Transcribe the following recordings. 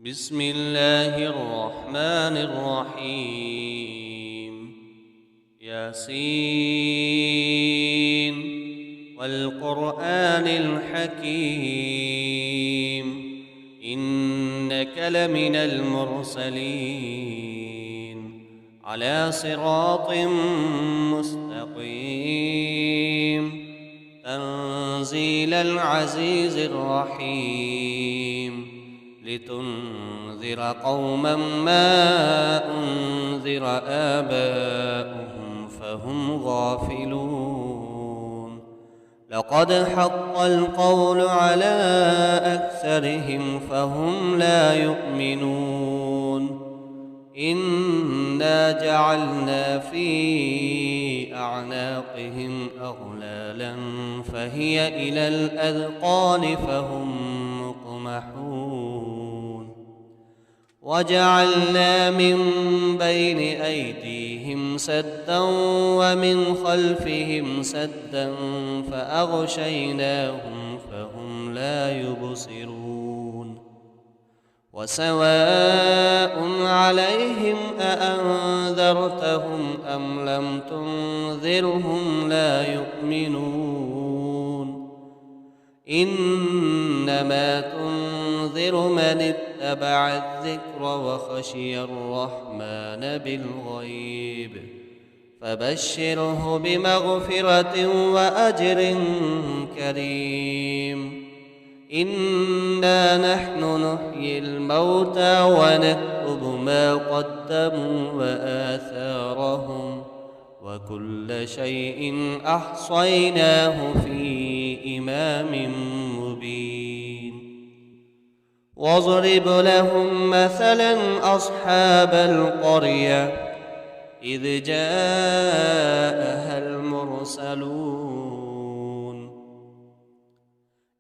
بسم الله الرحمن الرحيم ياسين والقرآن الحكيم إنك لمن المرسلين على صراط مستقيم تنزيل العزيز الرحيم لتنذر قوما ما أنذر آباؤهم فهم غافلون لقد حق القول على أكثرهم فهم لا يؤمنون إنا جعلنا في أعناقهم أغلالا فهي إلى الأذقان فهم مقمحون وجعلنا من بين أيديهم سدا ومن خلفهم سدا فأغشيناهم فهم لا يبصرون وسواء عليهم أأنذرتهم أم لم تنذرهم لا يؤمنون إنما تنذر من اتبع الذكر وخشي الرحمن بالغيب فبشره بمغفرة وأجر كريم إنا نحن نحيي الموتى ونكتب ما قدموا وآثارهم وكل شيء أحصيناه في إمام مبين واضرب لهم مثلا أصحاب القرية إذ جاءها المرسلون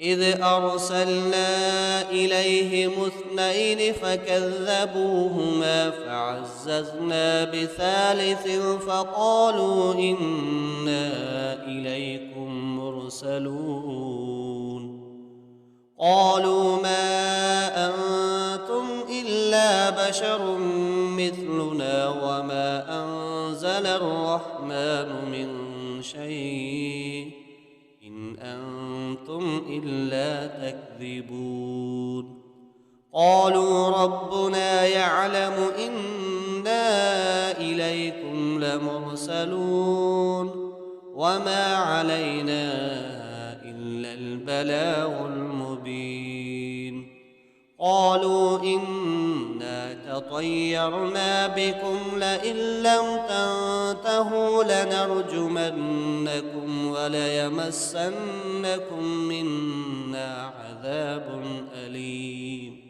إذ أرسلنا إليهم اثنين فكذبوهما فعززنا بثالث فقالوا إنا إليكم مرسلون قالوا ما أنتم إلا بشر مثلنا وما أنزل الرحمن من شيء إن أنتم إلا تكذبون قالوا ربنا يعلم إنا إليكم لمرسلون وما علينا إلا البلاغ المبين قالوا إنا تطيرنا بكم لئن لم تنتهوا لنرجمنكم وليمسنكم منا عذاب أليم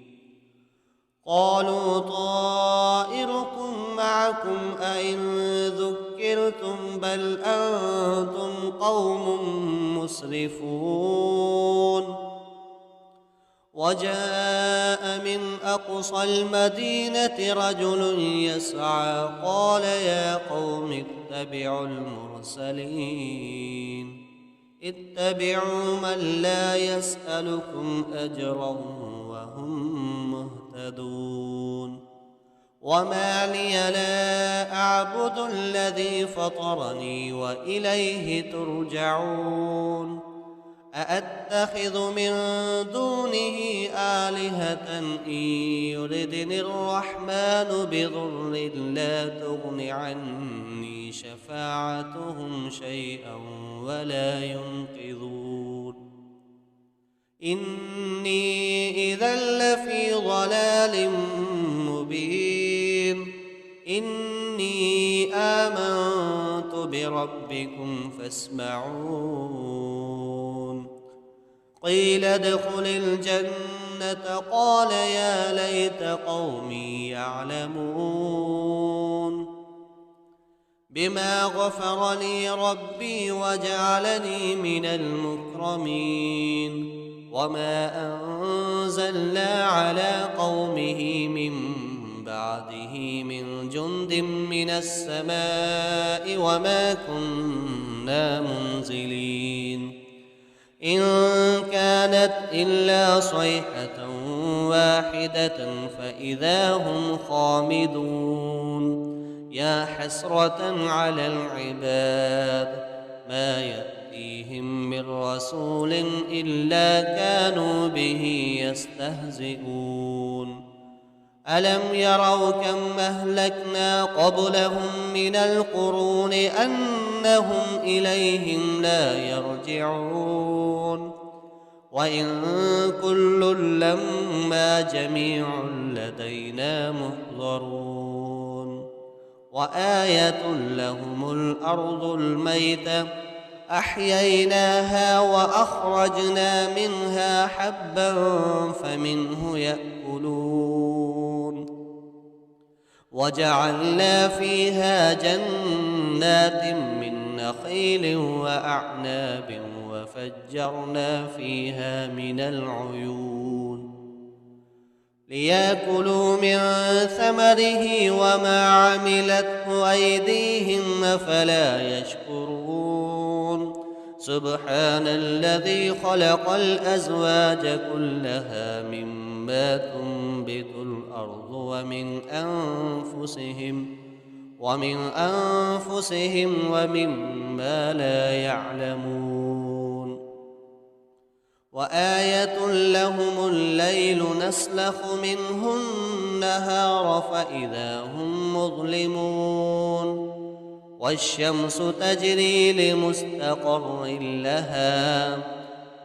قالوا طائركم معكم أئن ذكرتم بل أنتم قوم مسرفون وجاء من أقصى المدينة رجل يسعى قال يا قوم اتبعوا المرسلين اتبعوا من لا يسألكم أجرا وهم مهتدون وما لي لا أعبد الذي فطرني وإليه ترجعون أأتخذ من دونه آلهة إن يردني الرحمن بضر لا تغن عني شفاعتهم شيئا ولا ينقذون إني إذا لفي ضلال مبين إني آمنت بربكم فاسمعون قيل ادخل الجنة قال يا ليت قومي يعلمون بما غفر لي ربي وجعلني من المكرمين وما أنزلنا على قومه من بعده من جند من السماء وما كنا منزلين إن كانت إلا صيحة واحدة فإذا هم خامدون يا حسرة على العباد ما يأتيهم من رسول إلا كانوا به يستهزئون ألم يروا كم أهلكنا قبلهم من القرون أنهم إليهم لا يرجعون وإن كل لما جميع لدينا محضرون وآية لهم الأرض الميتة أحييناها وأخرجنا منها حبا فمنه يأكلون وجعلنا فيها جنات من نخيل وأعناب وفجرنا فيها من العيون ليأكلوا من ثمره وما عملته أيديهم أفلا يشكرون سبحان الذي خلق الأزواج كلها مما تنبت الأرض ومن أنفسهم ومما لا يعلمون وآية لهم الليل نسلخ منه النهار فإذا هم مظلمون والشمس تجري لمستقر لها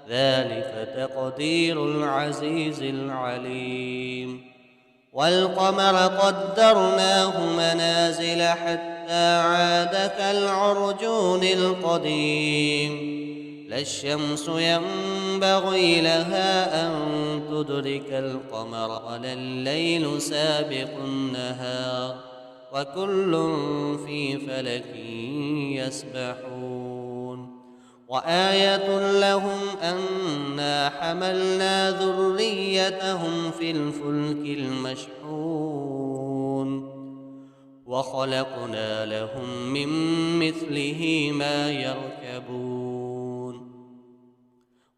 ذلك تقدير العزيز العليم والقمر قدرناه منازل حتى عاد كالعرجون القديم لا الشمس ينبغي لها أن تدرك القمر ولا الليل سابق النهار وكل في فلك يسبحون وآية لهم أنا حملنا ذريتهم في الفلك المشحون وخلقنا لهم من مثله ما يركبون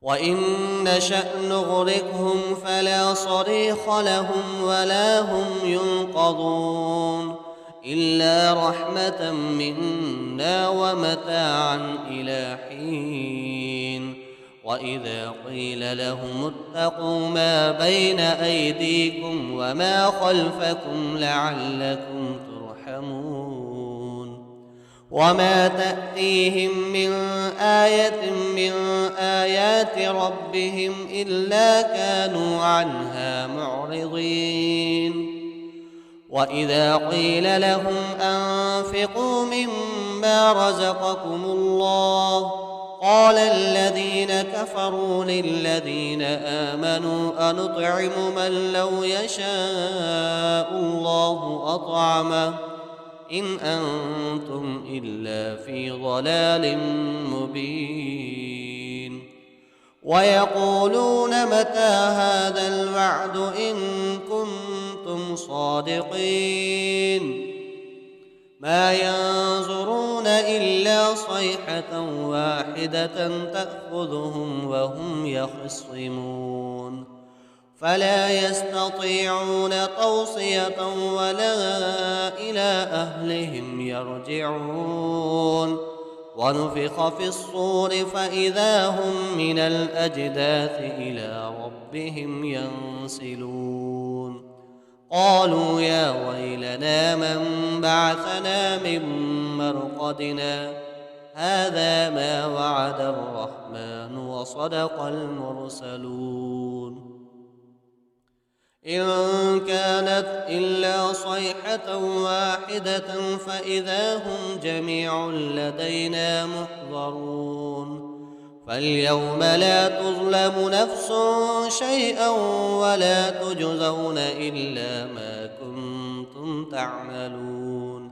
وإن نشأ نغرقهم فلا صريخ لهم ولا هم ينقذون إلا رحمة منا ومتاعا إلى حين وإذا قيل لهم اتقوا ما بين أيديكم وما خلفكم لعلكم ترحمون وما تأتيهم من آية من آيات ربهم إلا كانوا عنها معرضين وإذا قيل لهم أنفقوا مما رزقكم الله قال الذين كفروا للذين آمنوا أنطعم من لو يشاء الله أطعمه إن أنتم إلا في ضلال مبين ويقولون متى هذا الوعد إن كنتم صادقين ما ينظرون إلا صيحة واحدة تأخذهم وهم يخصمون فلا يستطيعون توصية ولا إلى أهلهم يرجعون ونفخ في الصور فإذا هم من الأجداث إلى ربهم ينسلون قالوا يا ويلنا من بعثنا من مرقدنا هذا ما وعد الرحمن وصدق المرسلون إن كانت إلا صيحة واحدة فإذا هم جميع لدينا محضرون فاليوم لا تظلم نفس شيئا ولا تجزون إلا ما كنتم تعملون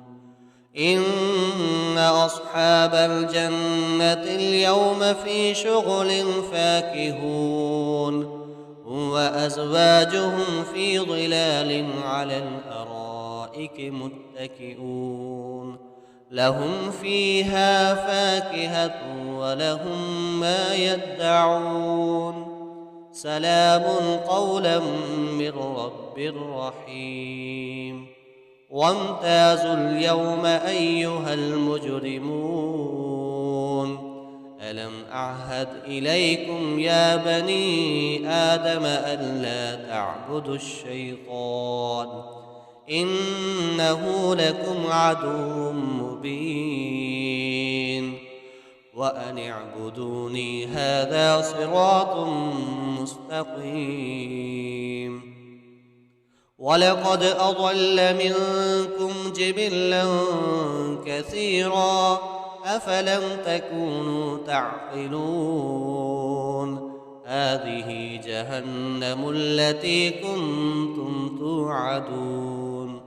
إن أصحاب الجنة اليوم في شغل فاكهون وأزواجهم في ظلال على الأرائك متكئون لهم فيها فاكهة ولهم ما يدعون سلام قولا من رب رحيم وامتازوا اليوم أيها المجرمون ألم أعهد إليكم يا بني آدم ألا تعبدوا الشيطان إنه لكم عدو مبين وأن اعبدوني هذا صراط مستقيم ولقد أضل منكم جبلا كثيرا أفلم تكونوا تعقلون هذه جهنم التي كنتم توعدون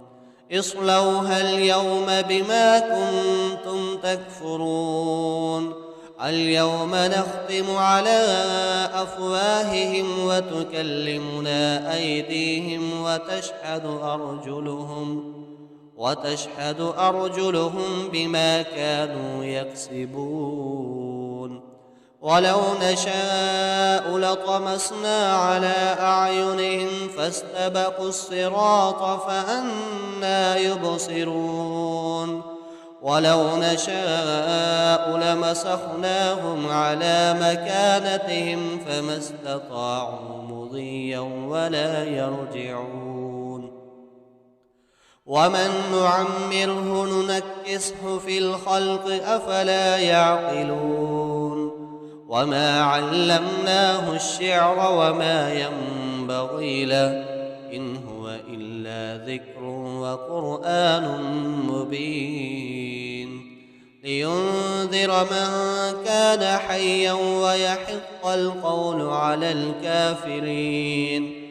اصلوها اليوم بما كنتم تكفرون اليوم نختم على أفواههم وتكلمنا أيديهم وتشهد أرجلهم بما كانوا يكسبون ولو نشاء لطمسنا على أعينهم فاستبقوا الصراط فأنى يبصرون ولو نشاء لمسخناهم على مكانتهم فما استطاعوا مضيا ولا يرجعون ومن نعمره ننكسه في الخلق أفلا يعقلون وما علمناه الشعر وما ينبغي له إن هو إلا ذكر وقرآن مبين لينذر من كان حيا ويحق القول على الكافرين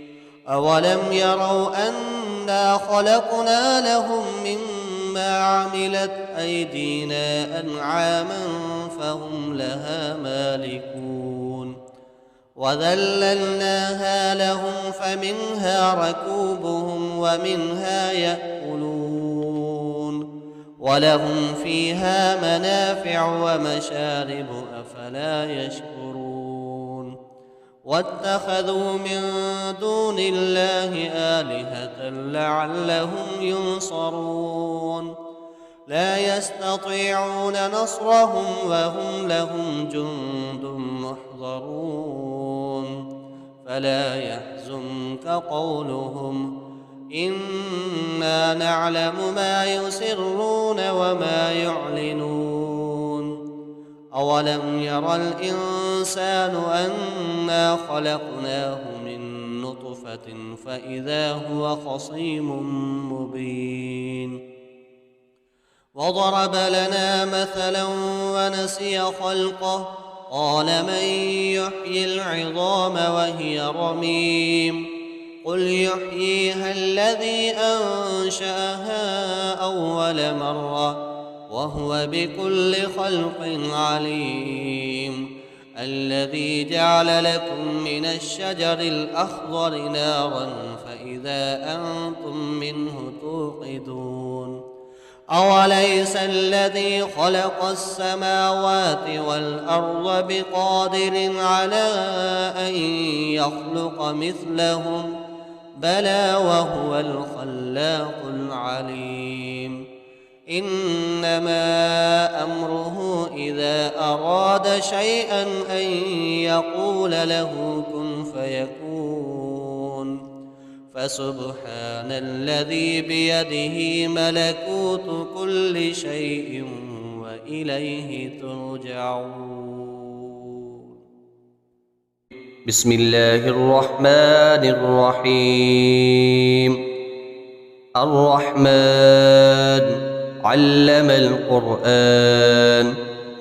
أولم يروا أنا خلقنا لهم مما عملت أيدينا أنعاما فهم لها مالكون وذللناها لهم فمنها ركوبهم ومنها يأكلون ولهم فيها منافع ومشارب أفلا يشكرون واتخذوا من دون الله آلهة لعلهم ينصرون لا يستطيعون نصرهم وهم لهم جند محضرون فلا يحزنك قولهم إنا نعلم ما يسرون وما يعلنون أولم ير الإنسان أنا خلقناه من نطفة فإذا هو خصيم مبين وضرب لنا مثلا ونسي خلقه قال من يحيي العظام وهي رميم قل يحييها الذي أنشأها أول مرة وهو بكل خلق عليم الذي جعل لكم من الشجر الأخضر نارا فإذا أنتم منه توقدون أوليس الذي خلق السماوات والأرض بقادر على أن يخلق مثلهم بلى وهو الخلاق العليم إنما أمره إذا أراد شيئا أن يقول له كن فيكون فسبحان الذي بيده ملكوت كل شيء وإليه ترجعون بسم الله الرحمن الرحيم الرحمن علم القرآن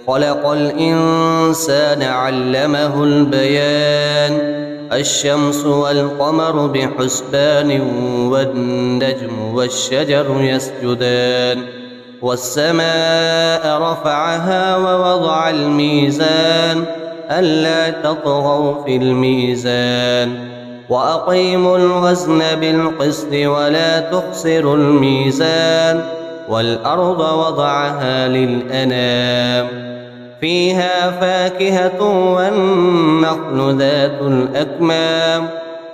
خلق الإنسان علمه البيان الشمس والقمر بحسبان والنجم والشجر يسجدان والسماء رفعها ووضع الميزان ألا تطغوا في الميزان وأقيموا الوزن بالقسط ولا تخسروا الميزان والأرض وضعها للأنام فيها فاكهة والنخل ذات الأكمام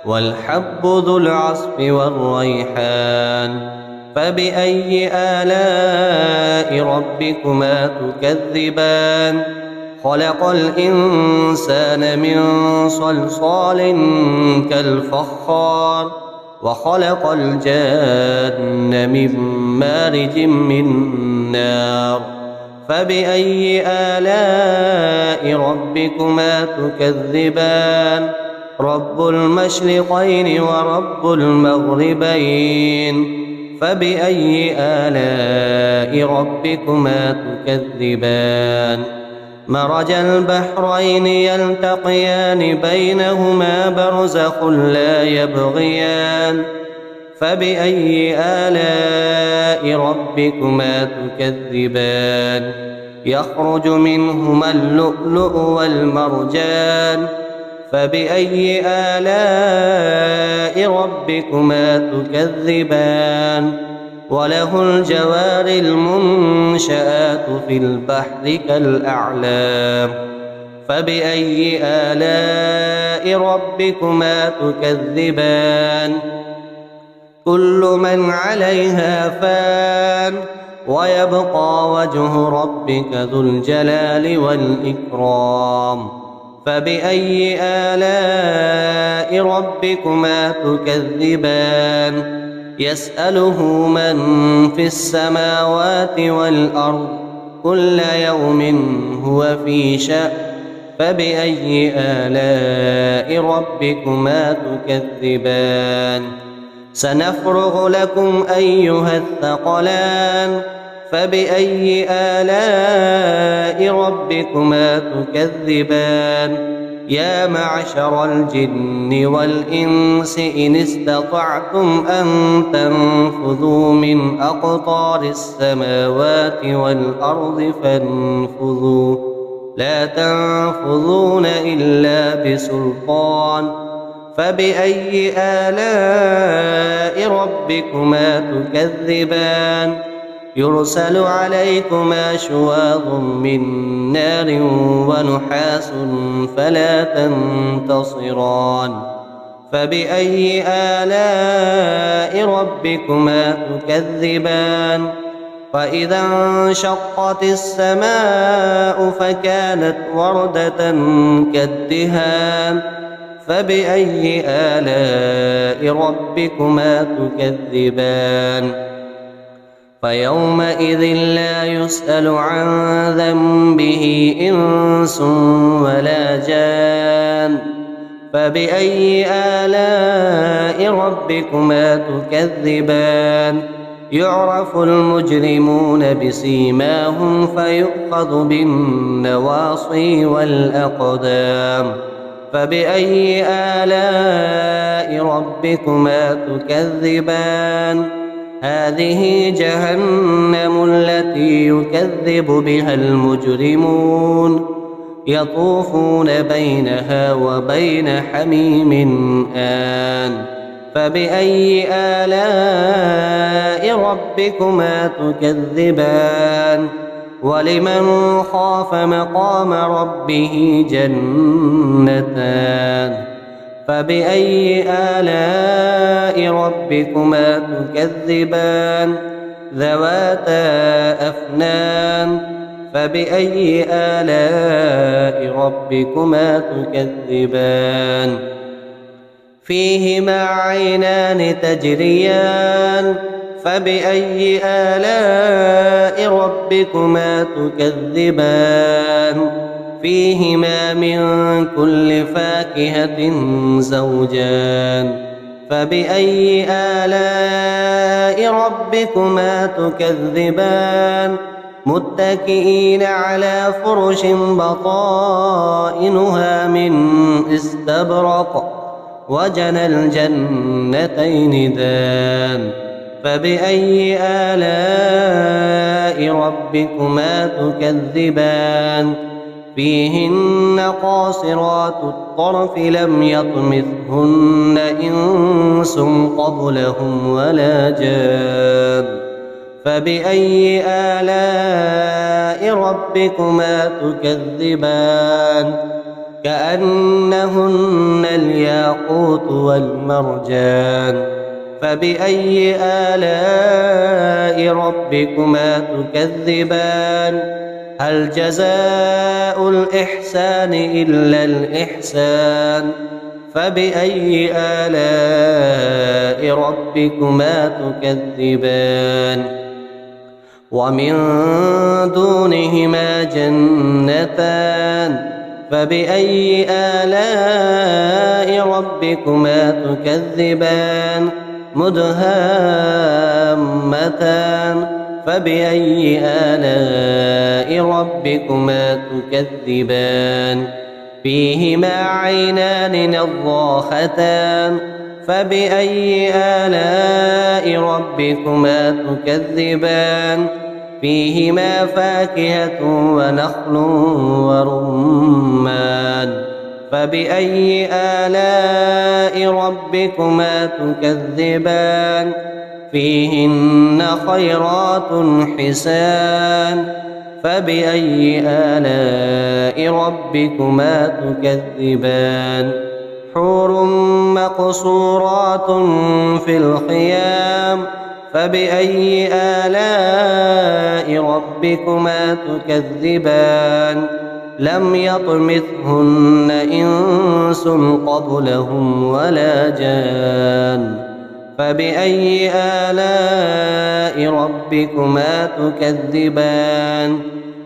والحب ذو العصف والريحان فبأي آلاء ربكما تكذبان خلق الإنسان من صلصال كالفخار وخلق الجان من مارج من نار فبأي آلاء ربكما تكذبان رب المشرقين ورب المغربين فبأي آلاء ربكما تكذبان مرج البحرين يلتقيان بينهما برزخ لا يبغيان فبأي آلاء ربكما تكذبان يخرج منهما اللؤلؤ والمرجان فبأي آلاء ربكما تكذبان وله الجوار المنشآت في البحر كالأعلام فبأي آلاء ربكما تكذبان كل من عليها فان ويبقى وجه ربك ذو الجلال والإكرام فبأي آلاء ربكما تكذبان يسأله من في السماوات والأرض كل يوم هو في شأن فبأي آلاء ربكما تكذبان سنفرغ لكم أيها الثقلان فبأي آلاء ربكما تكذبان يا معشر الجن والإنس إن استطعتم أن تنفذوا من أقطار السماوات والأرض فانفذوا لا تنفذون إلا بسلطان فبأي آلاء ربكما تكذبان يرسل عليكما شواظ من نار ونحاس فلا تنتصران فبأي آلاء ربكما تكذبان فإذا انشقت السماء فكانت وردة كالدهان فبأي آلاء ربكما تكذبان فيومئذ لا يسأل عن ذنبه إنس ولا جان فبأي آلاء ربكما تكذبان يعرف المجرمون بسيماهم فيؤخذ بالنواصي والأقدام فبأي آلاء ربكما تكذبان هذه جهنم التي يكذب بها المجرمون يطوفون بينها وبين حميم آن فبأي آلاء ربكما تكذبان ولمن خاف مقام ربه جنتان فبأي آلاء ربكما تكذبان ذواتا أفنان فبأي آلاء ربكما تكذبان فيهما عينان تجريان فبأي آلاء ربكما تكذبان فيهما من كل فاكهة زوجان فبأي آلاء ربكما تكذبان متكئين على فرش بطائنها من استبرق وجنى الجنتين دان فبأي آلاء ربكما تكذبان فيهن قاصرات الطرف لم يطمثهن إنس قبلهم ولا جان فبأي آلاء ربكما تكذبان كأنهن الياقوت والمرجان فبأي آلاء ربكما تكذبان هل جزاء الإحسان إلا الإحسان فبأي آلاء ربكما تكذبان ومن دونهما جنتان فبأي آلاء ربكما تكذبان مدهامتان فبأي آلاء ربكما تكذبان فيهما عينان نضاختان فبأي آلاء ربكما تكذبان فيهما فاكهة ونخل ورمان فبأي آلاء ربكما تكذبان فيهن خيرات حسان فبأي آلاء ربكما تكذبان حور مقصورات في الخيام فبأي آلاء ربكما تكذبان لم يطمثهن إنس قبلهم ولا جان فبأي آلاء ربكما تكذبان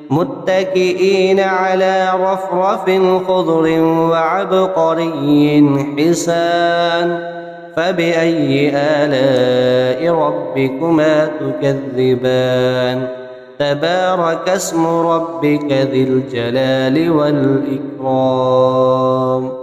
متكئين على رفرف خضر وعبقري حسان فبأي آلاء ربكما تكذبان تبارك اسم ربك ذي الجلال والإكرام